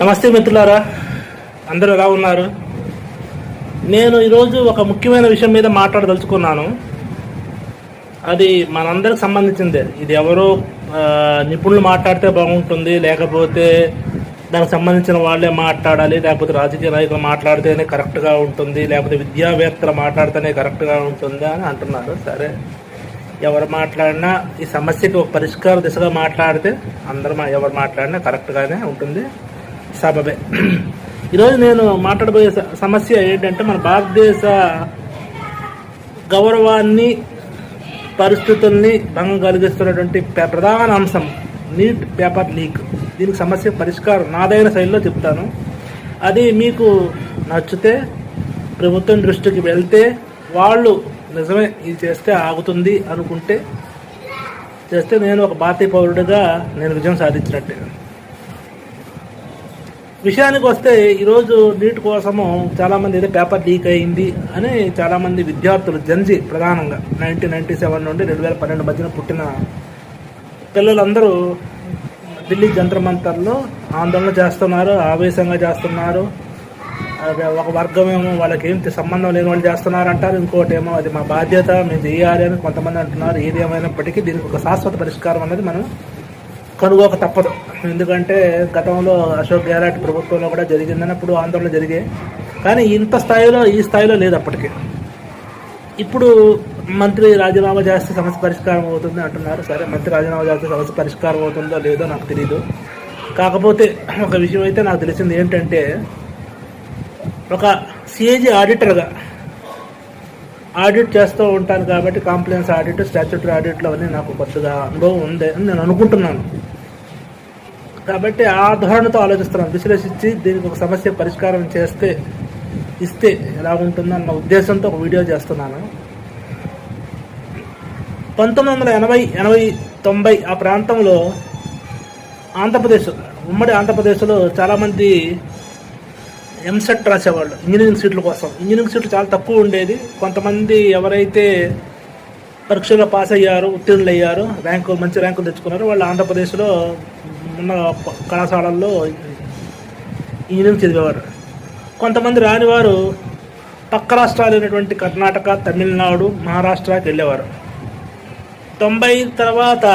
నమస్తే మిత్రులారా, అందరూ ఎలా ఉన్నారు? నేను ఈరోజు ఒక ముఖ్యమైన విషయం మీద మాట్లాడదలుచుకున్నాను. అది మనందరికి సంబంధించిందే. ఇది ఎవరో నిపుణులు మాట్లాడితే బాగుంటుంది, లేకపోతే దానికి సంబంధించిన వాళ్ళే మాట్లాడాలి, లేకపోతే రాజకీయ నాయకులు మాట్లాడితేనే కరెక్ట్గా ఉంటుంది, లేకపోతే విద్యావేత్తలు మాట్లాడితేనే కరెక్ట్గా ఉంటుంది అని అంటున్నారు. సరే, ఎవరు మాట్లాడినా ఈ సమస్యకి ఒక పరిష్కార దిశగా మాట్లాడితే ఎవరు మాట్లాడినా కరెక్ట్గానే ఉంటుంది, సబబే. ఈరోజు నేను మాట్లాడబోయే సమస్య ఏంటంటే, మన భారతదేశ గౌరవాన్ని, పరిస్థితుల్ని భంగం కలిగిస్తున్నటువంటి ప్రధాన అంశం నీట్ పేపర్ లీక్. దీనికి సమస్య పరిష్కారం నాదైన శైలిలో చెప్తాను. అది మీకు నచ్చితే, ప్రభుత్వం దృష్టికి వెళ్తే, వాళ్ళు నిజమే ఇది చేస్తే ఆగుతుంది అనుకుంటే చేస్తే, నేను ఒక భారతీయ పౌరుడిగా నేను విజయం సాధించినట్టే. విషయానికి వస్తే, ఈరోజు నీట్ కోసము చాలామంది ఏదో పేపర్ లీక్ అయింది అని చాలామంది విద్యార్థులు, జెన్జీ ప్రధానంగా 1997 నుండి 2012 మధ్యన పుట్టిన పిల్లలందరూ ఢిల్లీ జంతర్ మంతర్లో ఆందోళన చేస్తున్నారు, ఆవేశంగా చేస్తున్నారు. ఒక వర్గం ఏమో వాళ్ళకి ఏం సంబంధం లేని వాళ్ళు చేస్తున్నారు అంటారు, ఇంకోటి ఏమో అది మా బాధ్యత, మేము చేయాలి అని కొంతమంది అంటున్నారు. ఏది ఏమైనప్పటికీ దీనికి ఒక శాశ్వత పరిష్కారం అనేది మనం కనుగోక తప్పదు. ఎందుకంటే గతంలో అశోక్ గెహ్లాట్ ప్రభుత్వంలో కూడా జరిగిందన్నప్పుడు ఆందోళన జరిగాయి, కానీ ఈ స్థాయిలో లేదు అప్పటికి. ఇప్పుడు మంత్రి రాజీనామా చేస్తే సమస్య పరిష్కారం అవుతుంది అంటున్నారు. సరే, మంత్రి రాజీనామా చేస్తే సమస్య పరిష్కారం అవుతుందో లేదో నాకు తెలీదు. కాకపోతే ఒక విషయం అయితే నాకు తెలిసింది ఏంటంటే, ఒక సిఏజీ ఆడిటర్గా ఆడిట్ చేస్తూ ఉంటాను కాబట్టి కాంప్లైన్స్ ఆడిట్, స్టాట్యూటరీ ఆడిట్లో అన్నీ నాకు కొద్దిగా అనుభవం ఉంది అని నేను అనుకుంటున్నాను. కాబట్టి ఆ ధోరణితో ఆలోచిస్తున్నాను. విశ్లేషించి దీనికి ఒక సమస్య పరిష్కారం ఇస్తే ఎలా ఉంటుందో అన్న ఉద్దేశంతో ఒక వీడియో చేస్తున్నాను. 1980, 90 ఆ ప్రాంతంలో ఉమ్మడి ఆంధ్రప్రదేశ్లో చాలామంది ఎంసెట్ రాసేవాళ్ళు ఇంజనీరింగ్ సీట్ల కోసం. ఇంజనీరింగ్ సీట్లు చాలా తక్కువ ఉండేది. కొంతమంది ఎవరైతే పరీక్షలో పాస్ అయ్యారో, ఉత్తీర్ణులు అయ్యారో, మంచి ర్యాంకులు తెచ్చుకున్నారో వాళ్ళు ఆంధ్రప్రదేశ్లో ఉన్న కళాశాలల్లో ఇంజనీరింగ్ చదివేవారు. కొంతమంది రానివారు పక్క రాష్ట్రాలు అయినటువంటి కర్ణాటక, తమిళనాడు, మహారాష్ట్రకి వెళ్ళేవారు. 90 తర్వాత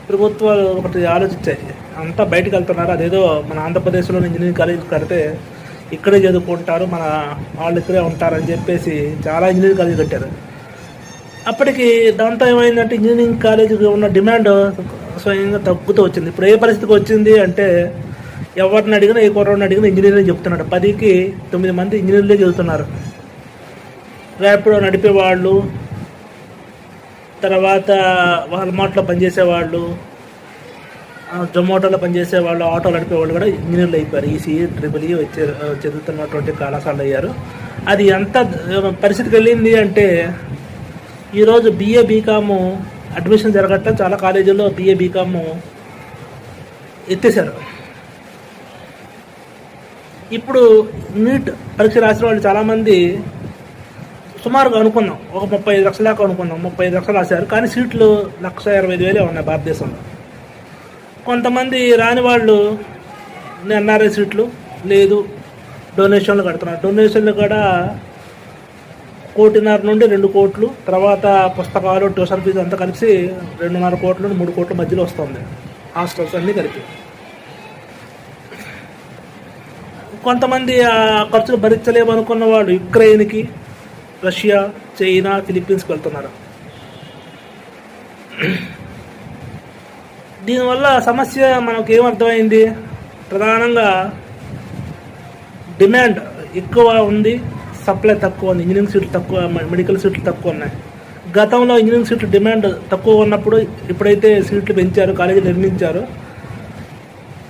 ప్రభుత్వాలు ఒకటి ఆలోచించాయి, అంతా బయటకు వెళ్తున్నారు, అదేదో మన ఆంధ్రప్రదేశ్లో ఇంజనీరింగ్ కాలేజ్ కడితే ఇక్కడే చదువుకుంటారు, మన వాళ్ళు ఇక్కడే ఉంటారని చెప్పేసి చాలా ఇంజనీరింగ్ కాలేజీ కట్టారు. అప్పటికి దాంతో ఏమైందంటే, ఇంజనీరింగ్ కాలేజీకి ఉన్న డిమాండ్ స్వయంగా తగ్గుతూ వచ్చింది. ఇప్పుడు ఏ పరిస్థితికి వచ్చింది అంటే, ఎవరిని అడిగినా, ఏ కుర్రోడిని అడిగినా ఇంజనీరింగ్ చెప్తున్నాడు. 10కి 9 మంది ఇంజనీర్లే చదువుతున్నారు. ర్యాపిడో నడిపేవాళ్ళు, తర్వాత వాల్మార్ట్లో పనిచేసేవాళ్ళు, జొమాటోలో పనిచేసేవాళ్ళు, ఆటోలు నడిపేవాళ్ళు కూడా ఇంజనీర్లు అయిపోయారు. ఈసీఈ, ట్రిపుల్ చదువుతున్నటువంటి కళాశాలలు అయ్యారు. అది ఎంత పరిస్థితికి వెళ్ళింది అంటే, ఈరోజు BA BCom అడ్మిషన్ జరగట్ట, చాలా కాలేజీల్లో BA BCom ఎత్తేసారు. ఇప్పుడు నీట్ పరీక్ష రాసిన వాళ్ళు చాలామంది సుమారుగా అనుకున్నాం, ఒక 35 లక్షల దాకా అనుకున్నాం. 35 లక్షలు రాశారు, కానీ సీట్లు 1,25,000 ఉన్నాయి భారతదేశంలో. కొంతమంది రాని వాళ్ళు NRI సీట్లు లేదు, డొనేషన్లు కడుతున్నారు. డొనేషన్లు కూడా 1.5 నుండి 2 కోట్లు, తర్వాత పుస్తకాలు, ట్యూషన్ ఫీజు అంతా కలిసి 2.5 కోట్ల నుండి 3 కోట్ల మధ్యలో వస్తుంది, హాస్టల్స్ అన్నీ కలిపి. కొంతమంది ఆ ఖర్చులు భరించలేమనుకున్న వాళ్ళు యుక్రెయిన్కి, రష్యా, చైనా, ఫిలిప్పీన్స్కి వెళ్తున్నారు. దీనివల్ల సమస్య మనకు ఏమర్థమైంది? ప్రధానంగా డిమాండ్ ఎక్కువ ఉంది, సప్లై తక్కువ ఉంది. ఇంజనీరింగ్ సీట్లు తక్కువ, మెడికల్ సీట్లు తక్కువ ఉన్నాయి. గతంలో ఇంజనీరింగ్ సీట్లు డిమాండ్ తక్కువ ఉన్నప్పుడు, ఇప్పుడైతే సీట్లు పెంచారు, కాలేజీలు నిర్మించారు,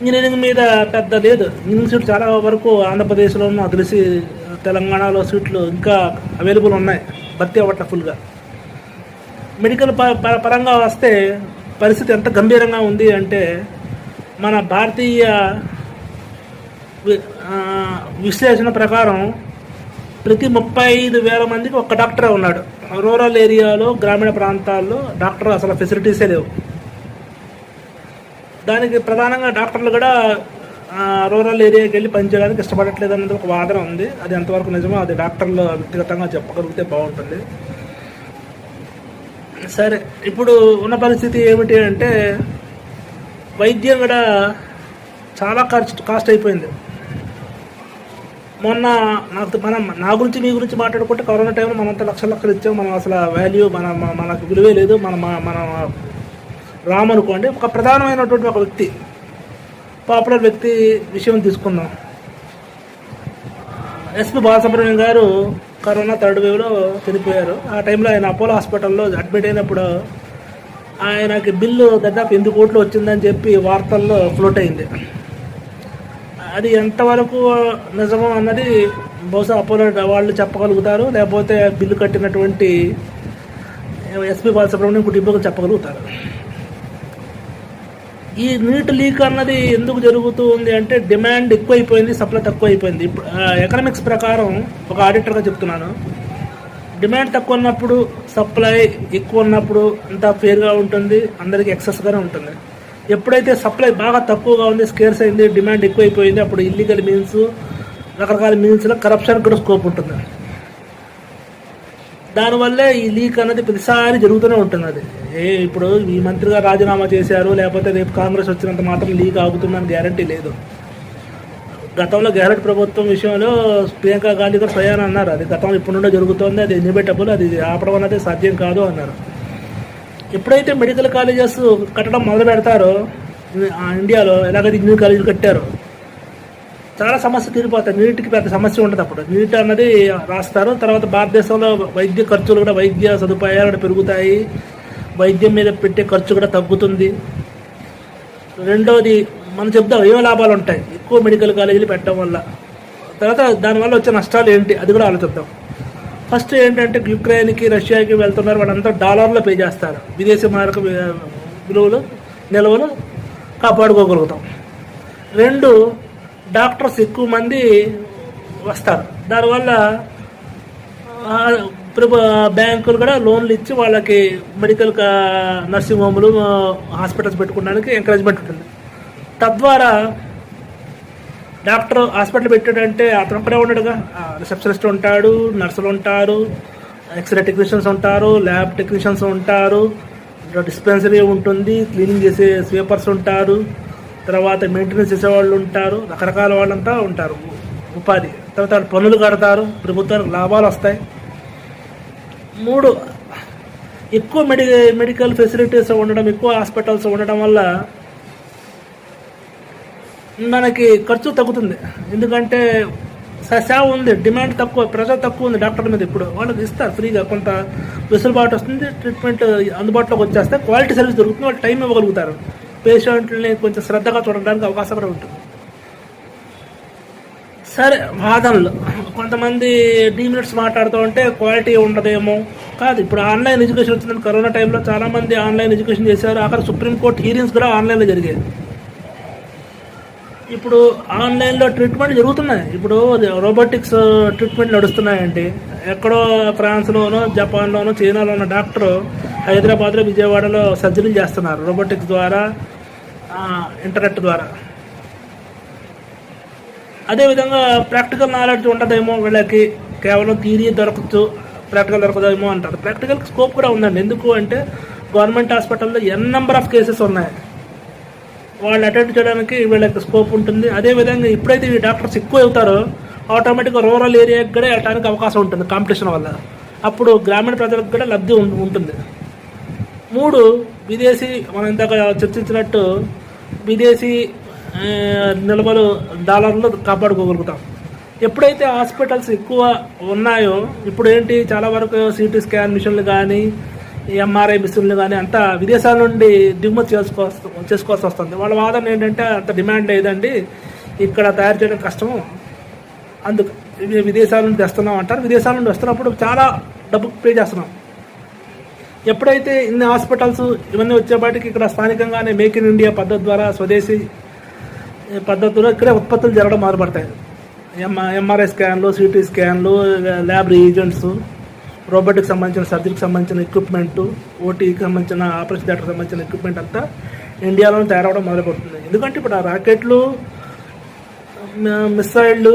ఇంజనీరింగ్ మీద పెద్ద లేదు. ఇంజనీరింగ్ సీట్లు చాలా వరకు ఆంధ్రప్రదేశ్లో నాకు తెలిసి తెలంగాణలో సీట్లు ఇంకా అవైలబుల్ ఉన్నాయి, భర్తీ అవ్వట్ల ఫుల్గా. మెడికల్ పరంగా వస్తే పరిస్థితి ఎంత గంభీరంగా ఉంది అంటే, మన భారతీయ విశ్లేషణ ప్రకారం ప్రతి 35,000 మందికి ఒక్క డాక్టరే ఉన్నాడు. రూరల్ ఏరియాలో, గ్రామీణ ప్రాంతాల్లో డాక్టర్ అసలు ఫెసిలిటీసే లేవు. దానికి ప్రధానంగా డాక్టర్లు కూడా రూరల్ ఏరియాకి వెళ్ళి పనిచేయడానికి ఇష్టపడట్లేదు అనేది ఒక వాదన ఉంది. అది ఎంతవరకు నిజమో అది డాక్టర్లు వ్యక్తిగతంగా చెప్పగలిగితే బాగుంటుంది. సరే, ఇప్పుడు ఉన్న పరిస్థితి ఏమిటి అంటే వైద్యం కూడా చాలా కాస్ట్ అయిపోయింది. మొన్న నా గురించి మీ గురించి మాట్లాడుకుంటే కరోనా టైంలో మనంతా లక్షలు ఇచ్చాం. మనం అసలు వాల్యూ మనకు విలువే లేదు. మన రామనుకోండి, ఒక ప్రధానమైనటువంటి ఒక వ్యక్తి, పాపులర్ వ్యక్తి విషయం తీసుకుందాం. ఎస్పి బాలసుబ్రహ్మణ్యం గారు కరోనా థర్డ్ వేవ్లో చనిపోయారు. ఆ టైంలో ఆయన అపోలో హాస్పిటల్లో అడ్మిట్ అయినప్పుడు ఆయనకి బిల్లు దాదాపు 8 కోట్లు వచ్చిందని చెప్పి వార్తల్లో ఫ్లోట్ అయింది. అది ఎంతవరకు నిజమో అన్నది బహుశా అపోలో వాళ్ళు చెప్పగలుగుతారు, లేకపోతే బిల్లు కట్టినటువంటి ఎస్పి బాలసుబ్రహ్మణ్యం కుటుంబం చెప్పగలుగుతారు. ఈ నీట్ లీక్ అన్నది ఎందుకు జరుగుతూ ఉంది అంటే డిమాండ్ ఎక్కువైపోయింది, సప్లై తక్కువ అయిపోయింది. ఇప్పుడు ఎకనామిక్స్ ప్రకారం ఒక ఆడిటర్గా చెప్తున్నాను, డిమాండ్ తక్కువ ఉన్నప్పుడు సప్లై ఎక్కువ ఉన్నప్పుడు అంతా ఫేర్గా ఉంటుంది, అందరికీ ఎక్సెస్గానే ఉంటుంది. ఎప్పుడైతే సప్లై బాగా తక్కువగా ఉంది, స్కేర్స్ అయింది, డిమాండ్ ఎక్కువైపోయింది, అప్పుడు ఇల్లీగల్ మీన్స్, రకరకాల మీన్స్లో కరప్షన్ కూడా స్కోప్ ఉంటుంది. దానివల్లే ఈ లీక్ అన్నది ప్రతిసారి జరుగుతూనే ఉంటుంది. అది ఇప్పుడు ఈ మంత్రిగా రాజీనామా చేశారు, లేకపోతే రేపు కాంగ్రెస్ వచ్చినంత మాత్రం లీక్ ఆగుతుందని గ్యారంటీ లేదు. గతంలో గెహ్లోట్ ప్రభుత్వం విషయంలో ప్రియాంక గాంధీ గారు స్వయాన అన్నారు, అది గతంలో ఇప్పుడు నుండే జరుగుతుంది, అది ఇన్ఎవిటబుల్, అది ఆపడం అనేది సాధ్యం కాదు అన్నారు. ఎప్పుడైతే మెడికల్ కాలేజెస్ కట్టడం మొదలు పెడతారో ఇండియాలో, ఎలాగైతే ఇంజనీరింగ్ కాలేజీలు కట్టారో చాలా సమస్య తీరిపోతాయి. నీటికి పెద్ద సమస్య ఉంటుంది. అప్పుడు నీట్ అన్నది రాస్తారు. తర్వాత భారతదేశంలో వైద్య ఖర్చులు కూడా, వైద్య సదుపాయాలు కూడా పెరుగుతాయి, వైద్యం మీద పెట్టే ఖర్చు కూడా తగ్గుతుంది. రెండోది మనం చెప్తాం ఏమో లాభాలు ఉంటాయి ఎక్కువ మెడికల్ కాలేజీలు పెట్టడం వల్ల. తర్వాత దానివల్ల వచ్చే నష్టాలు ఏంటి అది కూడా ఆలోచిద్దాం. ఫస్ట్ ఏంటంటే యుక్రెయిన్కి, రష్యాకి వెళ్తున్నారు, వాళ్ళంతా డాలర్లో పే చేస్తారు. విదేశీ మారక విలువలు నిల్వలు కాపాడుకోగలుగుతాం. రెండు, డాక్టర్స్ ఎక్కువ మంది వస్తారు. దానివల్ల బ్యాంకులు కూడా లోన్లు ఇచ్చి వాళ్ళకి మెడికల్ నర్సింగ్ హోమ్లు, హాస్పిటల్స్ పెట్టుకోవడానికి ఎంకరేజ్మెంట్ ఉంటుంది. తద్వారా డాక్టర్ హాస్పిటల్ పెట్టాడంటే అతను ఒక్కడే ఉండడుగా, రిసెప్షనిస్ట్ ఉంటాడు, నర్సులు ఉంటారు, ఎక్స్రే టెక్నీషియన్స్ ఉంటారు, ల్యాబ్ టెక్నీషియన్స్ ఉంటారు, డిస్పెన్సరీ ఉంటుంది, క్లీనింగ్ చేసే స్వీపర్స్ ఉంటారు, తర్వాత మెయింటెనెన్స్ చేసేవాళ్ళు ఉంటారు, రకరకాల వాళ్ళంతా ఉంటారు ఉపాధి. తర్వాత వాళ్ళు పన్నులు కడతారు, ప్రభుత్వానికి లాభాలు వస్తాయి. మూడు, ఎక్కువ మెడికల్ ఫెసిలిటీస్ ఉండడం, ఎక్కువ హాస్పిటల్స్ ఉండడం వల్ల మనకి ఖర్చు తగ్గుతుంది. ఎందుకంటే సేవ ఉంది, డిమాండ్ తక్కువ, ప్రెషర్ తక్కువ ఉంది డాక్టర్ల మీద. ఇప్పుడు వాళ్ళకి ఇస్తారు ఫ్రీగా, కొంత వెసులుబాటు వస్తుంది, ట్రీట్మెంట్ అందుబాటులోకి వచ్చేస్తే క్వాలిటీ సర్వీస్ దొరుకుతుంది, వాళ్ళు టైం ఇవ్వగలుగుతారు, పేషెంట్ని కొంచెం శ్రద్ధగా చూడడానికి అవకాశం కూడా ఉంటుంది. సరే, వాదనలు కొంతమంది డీమినిట్స్ మాట్లాడుతూ ఉంటే క్వాలిటీ ఉండదేమో. కాదు, ఇప్పుడు ఆన్లైన్ ఎడ్యుకేషన్ వచ్చిందని కరోనా టైంలో చాలామంది ఆన్లైన్ ఎడ్యుకేషన్ చేశారు. అక్కడ సుప్రీంకోర్టు హీరింగ్స్ కూడా ఆన్లైన్లో జరిగాయి. ఇప్పుడు ఆన్లైన్లో ట్రీట్మెంట్ జరుగుతున్నాయి. ఇప్పుడు రోబోటిక్స్ ట్రీట్మెంట్ నడుస్తున్నాయండి. ఎక్కడో ఫ్రాన్స్లోనో, జపాన్లోనో, చైనాలో ఉన్న డాక్టరు హైదరాబాద్లో, విజయవాడలో సర్జరీలు చేస్తున్నారు రోబోటిక్స్ ద్వారా, ఇంటర్నెట్ ద్వారా. అదేవిధంగా ప్రాక్టికల్ నాలెడ్జ్ ఉండదేమో వీళ్ళకి, కేవలం థియరీ దొరకచ్చు, ప్రాక్టికల్ దొరకదేమో అంటారు. ప్రాక్టికల్ స్కోప్ కూడా ఉందండి. ఎందుకు అంటే గవర్నమెంట్ హాస్పిటల్లో నెంబర్ ఆఫ్ కేసెస్ ఉన్నాయి, వాళ్ళు అటెండ్ చేయడానికి వీళ్ళకి స్కోప్ ఉంటుంది. అదేవిధంగా ఎప్పుడైతే ఈ డాక్టర్స్ ఎక్కువ అవుతారో ఆటోమేటిక్గా రూరల్ ఏరియాకి కూడా వెళ్ళడానికి అవకాశం ఉంటుంది కాంపిటీషన్ వల్ల. అప్పుడు గ్రామీణ ప్రజలకు కూడా లబ్ధి ఉంటుంది. మూడు, విదేశీ, మనం ఇందాక చర్చించినట్టు విదేశీ నిల్వలు డాలర్లు కాపాడుకోగలుగుతాం. ఎప్పుడైతే హాస్పిటల్స్ ఎక్కువ ఉన్నాయో, ఇప్పుడు ఏంటి చాలా వరకు సిటీ స్కాన్ మిషన్లు కానీ, ఎంఆర్ఐ మిషన్లు కానీ అంతా విదేశాల నుండి దిగుమతి చేసుకోవాల్సి వస్తుంది. వాళ్ళ వాదన ఏంటంటే అంత డిమాండ్ లేదండి, ఇక్కడ తయారు చేయడం కష్టము, అందుకు విదేశాల నుండి తెస్తున్నాం అంటారు. విదేశాల నుండి వస్తున్నప్పుడు చాలా డబ్బు పే చేస్తున్నాం. ఎప్పుడైతే ఇన్ని హాస్పిటల్స్ ఇవన్నీ వచ్చేపాటికి ఇక్కడ స్థానికంగానే మేక్ ఇన్ ఇండియా పద్ధతి ద్వారా, స్వదేశీ పద్ధతిలో ఇక్కడే ఉత్పత్తులు జరగడం మొదలుపడతాయి. ఎంఆర్ఐ స్కాన్లు, సిటీ స్కాన్లు, ల్యాబ్ రీజెంట్స్, రోబోటిక్కి సంబంధించిన సర్జరీకి సంబంధించిన ఎక్విప్మెంటు, ఓటీకి సంబంధించిన ఆపరేషన్ థియేటర్కి సంబంధించిన ఎక్విప్మెంట్ అంతా ఇండియాలోనే తయారవడం మొదలుపడుతుంది. ఎందుకంటే ఇప్పుడు ఆ రాకెట్లు, మిసైళ్ళు,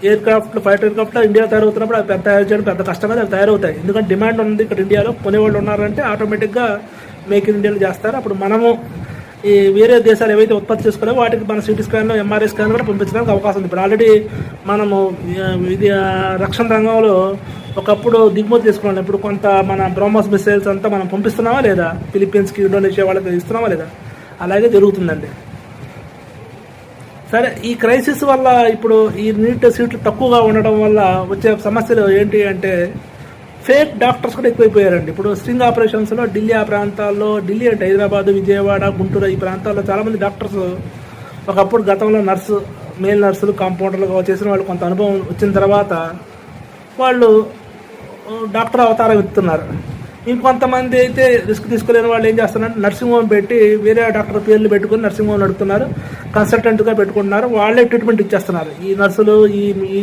ఎయిర్ క్రాఫ్ట్లు, ఫైటర్ ఎయిర్ క్రాఫ్ట్లో ఇండియా తయారవుతున్నప్పుడు అవి తయారు చేయడం పెద్ద కష్టంగా అవి తయారవుతాయి. ఎందుకంటే డిమాండ్ ఉంది ఇక్కడ ఇండియాలో, కొనేవాళ్ళు ఉన్నారంటే ఆటోమేటిక్గా మేక్ ఇన్ ఇండియాలో చేస్తారు. అప్పుడు మనము ఈ వేరే దేశాలు ఏవైతే ఉత్పత్తి చేసుకున్నామో వాటికి మన సిటీ స్కాన్లో, ఎంఆర్ఐ స్కాన్ కూడా పంపించడానికి అవకాశం ఉంది. ఇప్పుడు ఆల్రెడీ మనము ఇది రక్షణ రంగంలో ఒకప్పుడు దిగుమతి చేసుకున్నాం. ఇప్పుడు కొంత మన బ్రహ్మోస్ మిసైల్స్ అంతా మనం పంపిస్తున్నామా లేదా, ఫిలిప్పీన్స్కి, ఇండోనేషియా వాళ్ళకి ఇస్తున్నామా లేదా, అలాగే జరుగుతుందండి. సరే, ఈ క్రైసిస్ వల్ల ఇప్పుడు ఈ నీట్ సీట్లు తక్కువగా ఉండడం వల్ల వచ్చే సమస్యలు ఏంటి అంటే ఫేక్ డాక్టర్స్ కూడా ఎక్కువైపోయారండి. ఇప్పుడు స్ట్రింగ్ ఆపరేషన్స్లో ఢిల్లీ ఆ ప్రాంతాల్లో, ఢిల్లీ అంటే హైదరాబాద్, విజయవాడ, గుంటూరు ఈ ప్రాంతాల్లో చాలామంది డాక్టర్స్ ఒకప్పుడు గతంలో మేల్ నర్సులు, కాంపౌండర్లుగా చేసిన వాళ్ళు కొంత అనుభవం వచ్చిన తర్వాత వాళ్ళు డాక్టర్ అవతారం ఎత్తుతున్నారు. ఇంకొంతమంది అయితే రిస్క్ తీసుకోలేని వాళ్ళు ఏం చేస్తున్నారంటే నర్సింగ్ హోమ్ పెట్టి వేరే డాక్టర్ పేర్లు పెట్టుకుని నర్సింగ్ హోమ్ నడుపుతున్నారు, కన్సల్టెంట్గా పెట్టుకుంటున్నారు, వాళ్ళే ట్రీట్మెంట్ ఇచ్చేస్తున్నారు. ఈ నర్సులు ఈ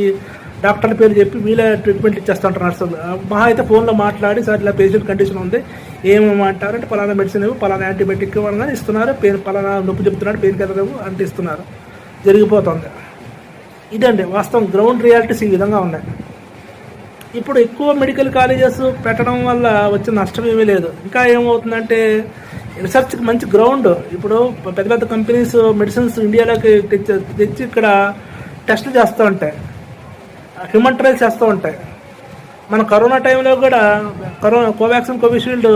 డాక్టర్ల పేరు చెప్పి వీళ్ళే ట్రీట్మెంట్ ఇచ్చేస్తుంటారు నర్సులు. మహా అయితే ఫోన్లో మాట్లాడి సార్ ఇలా పేషెంట్ కండిషన్ ఉంది ఏమంటారంటే పలానా మెడిసిన్ ఇవ్వు, పలానా యాంటీబయాటిక్ ఇవ్వగానే ఇస్తున్నారు, పలానా నొప్పి చెప్తున్నాడు, పెయిన్ కిల్లర్ అంటే ఇస్తున్నారు. జరిగిపోతుంది. ఇదండి వాస్తవం. గ్రౌండ్ రియాలిటీస్ ఈ విధంగా ఉన్నాయి. ఇప్పుడు ఎక్కువ మెడికల్ కాలేజెస్ పెట్టడం వల్ల వచ్చిన నష్టం ఏమీ లేదు. ఇంకా ఏమవుతుందంటే రీసెర్చ్కి మంచి గ్రౌండ్. ఇప్పుడు పెద్ద పెద్ద కంపెనీస్ మెడిసిన్స్ ఇండియాలోకి తెచ్చి ఇక్కడ టెస్టులు చేస్తూ ఉంటాయి, హ్యూమన్ ట్రయల్స్ చేస్తూ ఉంటాయి. మన కరోనా టైంలో కూడా Covaxin, Covishield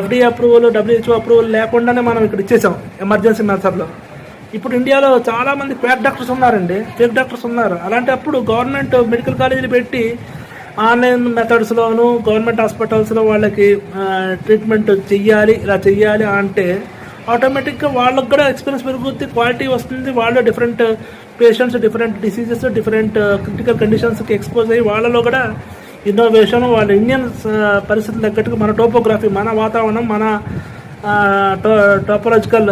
FDA approval, WHO approval లేకుండానే మనం ఇక్కడ ఇచ్చేసాం ఎమర్జెన్సీ మెథడ్లో. ఇప్పుడు ఇండియాలో చాలామంది ఫేక్ డాక్టర్స్ ఉన్నారు. అలాంటప్పుడు గవర్నమెంట్ మెడికల్ కాలేజీలు పెట్టి ఆన్లైన్ మెథడ్స్లోను గవర్నమెంట్ హాస్పిటల్స్లో వాళ్ళకి ట్రీట్మెంట్ ఇలా చెయ్యాలి అంటే ఆటోమేటిక్గా వాళ్ళకి కూడా ఎక్స్పీరియన్స్ పెరుగుతుంది, క్వాలిటీ వస్తుంది. వాళ్ళు different patients, different diseases, different critical కండిషన్స్కి ఎక్స్పోజ్ అయ్యి వాళ్ళలో కూడా ఇన్నోవేషన్, వాళ్ళ ఇండియన్ పరిస్థితులు తగ్గట్టుగా మన టోపోగ్రఫీ, మన వాతావరణం, మన టోపోలాజికల్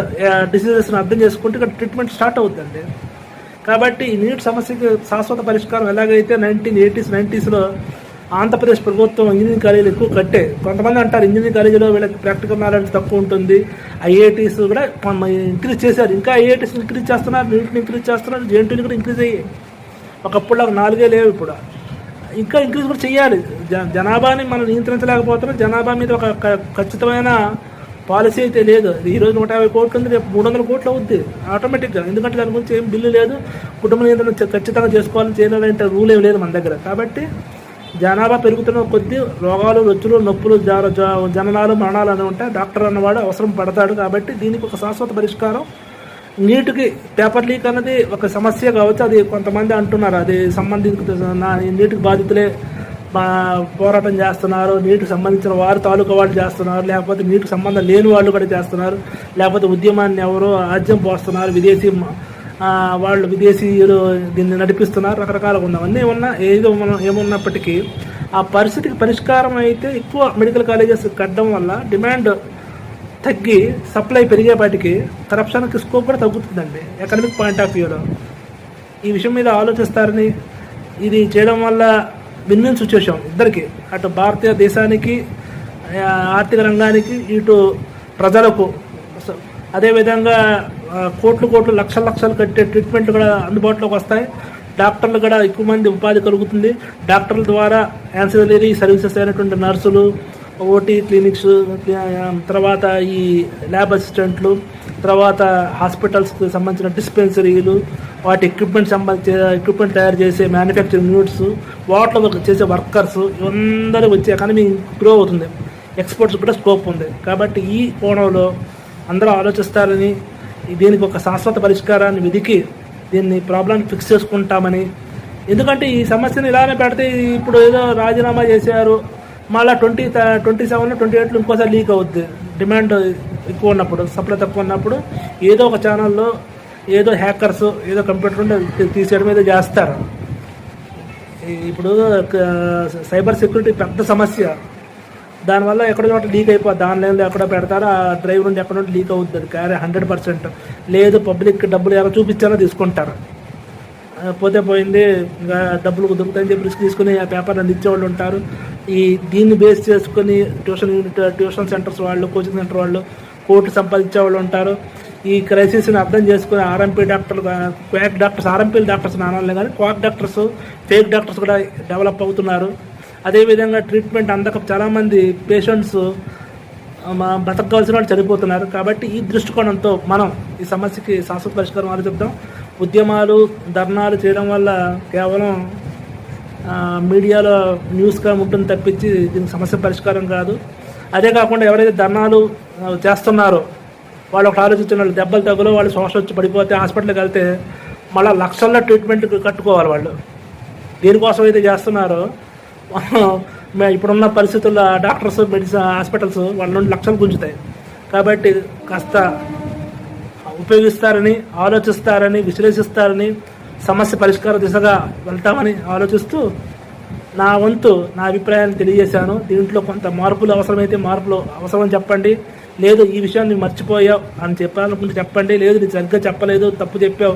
డిసీజెస్ని అర్థం చేసుకుంటే ఇక్కడ ట్రీట్మెంట్ స్టార్ట్ అవుతుందండి. కాబట్టి ఈ నీట్ సమస్యకి శాశ్వత పరిష్కారం ఎలాగైతే 1980s, 90sలో ఆంధ్రప్రదేశ్ ప్రభుత్వం ఇంజనీరింగ్ కాలేజీలు ఎక్కువ కట్టే. కొంతమంది అంటారు ఇంజనీరింగ్ కాలేజీలో వీళ్ళకి ప్రాక్టికల్ నాలెడ్జ్ తక్కువ ఉంటుంది, IITs కూడా ఇంక్రీజ్ చేశారు. ఇంకా IITs ఇంక్రీజ్ చేస్తున్నారు, నీట్ని ఇంక్రీజ్ చేస్తున్నారు, JNTUని కూడా ఇంక్రీజ్ అయ్యాయి. ఒకప్పుడు 4 లేవు, ఇప్పుడు ఇంకా ఇంక్రీజ్ కూడా చేయాలి. జనాభాని మనం నియంత్రించలేకపోతున్నాం. జనాభా మీద ఒక ఖచ్చితమైన పాలసీ అయితే లేదు. ఈరోజు 150 కోట్లు ఉంది, రేపు 300 కోట్లు అవుద్ది ఆటోమేటిక్గా. ఎందుకంటే దాని గురించి ఏం బిల్లు లేదు, కుటుంబ నియంత్రణ ఖచ్చితంగా చేసుకోవాలని చేయాలంటే రూల్ ఏం లేదు మన దగ్గర. కాబట్టి జనాభా పెరుగుతున్న కొద్దీ రోగాలు, రొచ్చులు, నొప్పులు, జననాలు, మరణాలు అని ఉంటాయి. డాక్టర్ అన్నవాడు అవసరం పడతాడు. కాబట్టి దీనికి ఒక శాశ్వత పరిష్కారం. నీటికి పేపర్ లీక్ అన్నది ఒక సమస్య కావచ్చు. అది కొంతమంది అంటున్నారు అది నీటికి బాధితులే పోరాటం చేస్తున్నారు, నీటికి సంబంధించిన వారు తాలూకా వాళ్ళు చేస్తున్నారు, లేకపోతే నీటికి సంబంధం లేని వాళ్ళు కూడా చేస్తున్నారు, లేకపోతే ఉద్యమాన్ని ఎవరో ఆజ్యం పోస్తున్నారు, విదేశీయులు దీన్ని నడిపిస్తున్నారు, రకరకాలుగా ఉన్నవన్నీ ఏమున్నప్పటికీ ఆ పరిస్థితికి పరిష్కారం అయితే ఎక్కువ మెడికల్ కాలేజెస్ కట్టడం వల్ల డిమాండ్ తగ్గి సప్లై పెరిగేపాటికి కరప్షన్కి స్కోప్ కూడా తగ్గుతుందండి ఎకనామిక్ పాయింట్ ఆఫ్ వ్యూలో. ఈ విషయం మీద ఆలోచిస్తారని, ఇది చేయడం వల్ల విన్ సిచ్యువేషన్ ఇద్దరికి, అటు భారతీయ దేశానికి, ఆర్థిక రంగానికి, ఇటు ప్రజలకు. అదేవిధంగా కోట్లు లక్షలు కట్టే ట్రీట్మెంట్లు కూడా అందుబాటులోకి వస్తాయి. డాక్టర్లు కూడా ఎక్కువ మంది ఉపాధి కలుగుతుంది. డాక్టర్ల ద్వారా యాన్సిలరీ సర్వీసెస్ అయినటువంటి నర్సులు, ఓటీ క్లినిక్స్, తర్వాత ఈ ల్యాబ్ అసిస్టెంట్లు, తర్వాత హాస్పిటల్స్కి సంబంధించిన డిస్పెన్సరీలు, వాటి ఎక్విప్మెంట్ తయారు చేసే మ్యానుఫ్యాక్చరింగ్ యూనిట్స్, వాటిలో చేసే వర్కర్స్, ఇవందరూ వచ్చే ఎకానమీ గ్రో అవుతుంది. ఎక్స్పోర్ట్స్ కూడా స్కోప్ ఉంది. కాబట్టి ఈ కోణంలో అందరూ ఆలోచిస్తారని, దీనికి ఒక శాశ్వత పరిష్కారాన్ని వెతికి దీన్ని ప్రాబ్లమ్ని ఫిక్స్ చేసుకుంటామని. ఎందుకంటే ఈ సమస్యను ఇలానే పెడితే ఇప్పుడు ఏదో రాజీనామా చేశారు, మళ్ళీ 2027, 28 ఇంకోసారి లీక్ అవుద్ది. డిమాండ్ ఎక్కువ ఉన్నప్పుడు, సప్లై తక్కువ ఉన్నప్పుడు ఏదో ఒక ఛానల్లో ఏదో హ్యాకర్స్ ఏదో కంప్యూటర్ ఉంటే తీసేయడం ఏదో చేస్తారు. ఇప్పుడు సైబర్ సెక్యూరిటీ పెద్ద సమస్య. దానివల్ల ఎక్కడో చోట లీక్ అయిపోద్ది. ఆన్లైన్లో ఎక్కడో పెడతారో ఆ డ్రైవ్ నుండి ఎక్కడో లీక్ అవుద్ది. అది క్యారీ 100%. లేదు పబ్లిక్ డబ్బులు ఎలా చూపించారో తీసుకుంటారు. పోతే పోయింది, ఇంకా డబ్బులు కుదురుతాయని చెప్పి రిస్క్ తీసుకుని ఆ పేపర్ అందించేవాళ్ళు ఉంటారు. దీన్ని బేస్ చేసుకుని ట్యూషన్ సెంటర్స్ వాళ్ళు, కోచింగ్ సెంటర్ వాళ్ళు కోర్టు సంపాదించే వాళ్ళు ఉంటారు. ఈ క్రైసిస్ని అర్థం చేసుకుని ఆర్ఎంపీ డాక్టర్లు, క్వాక్ డాక్టర్స్, ఆర్ఎంపీ డాక్టర్స్ నానాలే కానీ క్వాక్ డాక్టర్స్, ఫేక్ డాక్టర్స్ కూడా డెవలప్ అవుతున్నారు. అదేవిధంగా ట్రీట్మెంట్ అందక చాలామంది పేషెంట్స్ బతకవలసిన వాళ్ళు చనిపోతున్నారు. కాబట్టి ఈ దృష్టికోణంతో మనం ఈ సమస్యకి శాశ్వత పరిష్కారం ఆలోచిద్దాం. ఉద్యమాలు, ధర్నాలు చేయడం వల్ల కేవలం మీడియాలో న్యూస్గా ఉంటుంది తప్పించి దీనికి సమస్య పరిష్కారం కాదు. అదే కాకుండా ఎవరైతే ధర్నాలు చేస్తున్నారో వాళ్ళు ఒకటి ఆలోచించిన దెబ్బలు తగులో వాళ్ళు శ్వాస వచ్చి పడిపోతే హాస్పిటల్కి వెళ్తే మళ్ళీ లక్షల్లో ట్రీట్మెంట్ కట్టుకోవాలి. వాళ్ళు దేనికోసం అయితే చేస్తున్నారో ఇప్పుడున్న పరిస్థితుల్లో డాక్టర్స్, హాస్పిటల్స్ వాళ్ళ నుండి లక్షలు గుంజుతాయి. కాబట్టి కాస్త ఉపయోగిస్తారని, ఆలోచిస్తారని, విశ్లేషిస్తారని, సమస్య పరిష్కార దిశగా వెళ్తామని ఆలోచిస్తూ నా వంతు నా అభిప్రాయాన్ని తెలియజేశాను. దీంట్లో కొంత మార్పులు అవసరమైతే మార్పులు అవసరం చెప్పండి. లేదు ఈ విషయాన్ని మర్చిపోయావు అని చెప్పాలనుకుంటే చెప్పండి. లేదు నీ సరిగ్గా చెప్పలేదు, తప్పు చెప్పావు,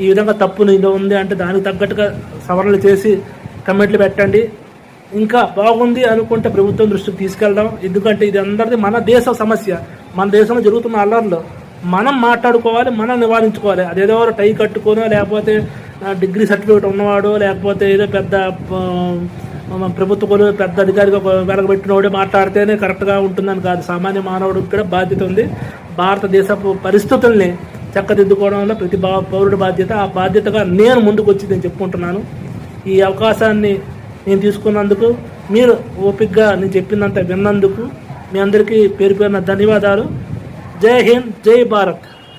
ఈ విధంగా తప్పు నీలో ఉంది అంటే దానికి తగ్గట్టుగా సవరణలు చేసి కమెంట్లు పెట్టండి. ఇంకా బాగుంది అనుకుంటే ప్రభుత్వం దృష్టికి తీసుకెళ్దాం. ఎందుకంటే ఇది అందరిది మన దేశ సమస్య. మన దేశంలో జరుగుతున్న అల్లర్లు మనం మాట్లాడుకోవాలి, మనం నివారించుకోవాలి. అదేదో టై కట్టుకోనో, లేకపోతే డిగ్రీ సర్టిఫికేట్ ఉన్నవాడు, లేకపోతే ఏదో పెద్ద ప్రభుత్వం పెద్ద అధికారిగా వెలగబెట్టినోడే మాట్లాడితేనే కరెక్ట్గా ఉంటుందని కాదు. సామాన్య మానవుడికి కూడా బాధ్యత ఉంది. భారతదేశపు పరిస్థితుల్ని చక్కదిద్దుకోవడంలో ప్రతి పౌరుడి బాధ్యత. ఆ బాధ్యతగా నేను ముందుకు వచ్చి నేను చెప్పుకుంటున్నాను. ఈ అవకాశాన్ని నేను తీసుకున్నందుకు, మీరు ఓపికగా నేను చెప్పినంత విన్నందుకు మీ అందరికీ పేరు పేరున ధన్యవాదాలు. జై హింద్, జై భారత్.